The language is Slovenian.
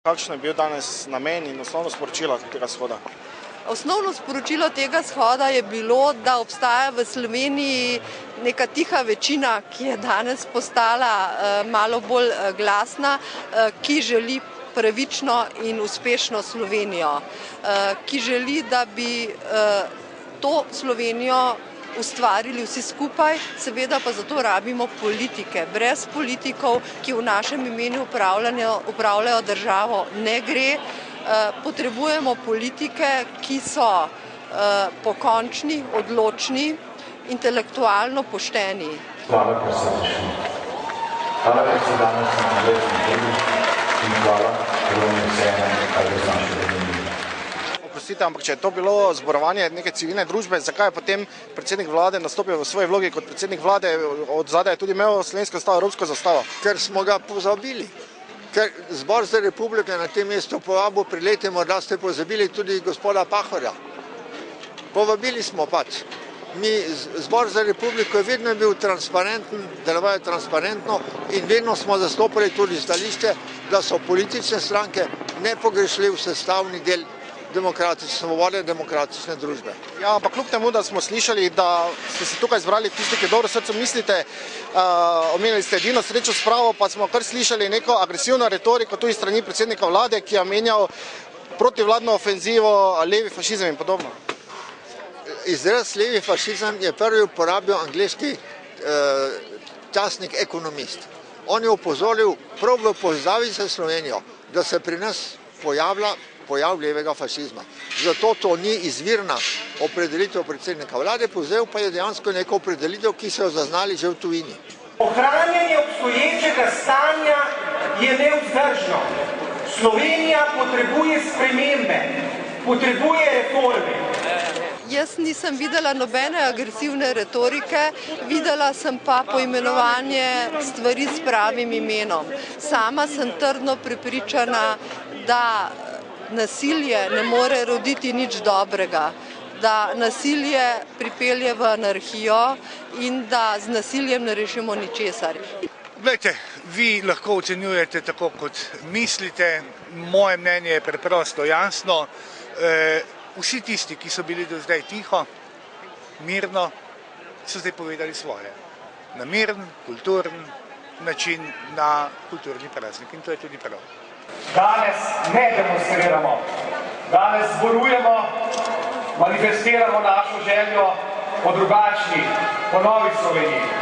Kakšno je bil danes namen in osnovno sporočilo tega shoda? Osnovno sporočilo tega shoda je bilo, da obstaja v Sloveniji neka tiha večina, ki je danes postala malo bolj glasna, ki želi pravično in uspešno Slovenijo, ki želi, da bi to Slovenijo ustvarili vsi skupaj, seveda pa zato rabimo politike. Brez politikov, ki v našem imenu upravljajo državo, ne gre. Potrebujemo politike, ki so pokončni, odločni, intelektualno pošteni. Hvala, predsednično. Hvala, in hvala, Oprostite, ampak če je to bilo zborovanje neke civilne družbe, zakaj je potem predsednik vlade nastopil v svoji vlogi kot predsednik vlade, od zadaj je tudi imel slovensko zastavo, evropsko zastavo? Ker smo ga pozabili. Ker Zbor za republike na tem mestu povabil pred leti, morda ste pozabili tudi gospoda Pahorja. Povabili smo pač. Zbor za republiko je vedno bil transparenten, deloval je transparentno in vedno smo zastopali tudi stališče, da so politične stranke nepogrešljiv sestavni del svobodne demokratične družbe. Ja, ampak kljub temu, da smo slišali, da ste se tukaj zbrali tisti, ki dobro srcu mislite, omenili ste edino srečo spravo, pa smo kar slišali neko agresivno retoriko tudi strani predsednika vlade, ki je menjal protivladno ofenzivo, levi fašizem in podobno. Izraz levi fašizem je prvi uporabil angleški časnik Ekonomist. On je opozoril prav v povezavi s Slovenijo, da se pri nas pojav levega fašizma. Zato to ni izvirna opredelitev predsednika vlade, povzel pa je dejansko neko opredelitev, ki so jo zaznali že v tujini. Ohranjanje obstoječega stanja je nevzdržno. Slovenija potrebuje spremembe, potrebuje reforme. Jaz nisem videla nobene agresivne retorike, videla sem pa poimenovanje stvari s pravim imenom. Sama sem trdno prepričana, da nasilje ne more roditi nič dobrega, da nasilje pripelje v anarhijo in da z nasiljem ne rešimo ničesar. Glejte, vi lahko ocenjujete tako, kot mislite. Moje mnenje je preprosto jasno. Vsi tisti, ki so bili do zdaj tiho, mirno, so zdaj povedali svoje. Na miren, kulturen način, na kulturni praznik. In to je tudi prav. Danes ne demonstriramo, danes zborujemo, manifestiramo našo željo po drugačni, po novi Sloveniji.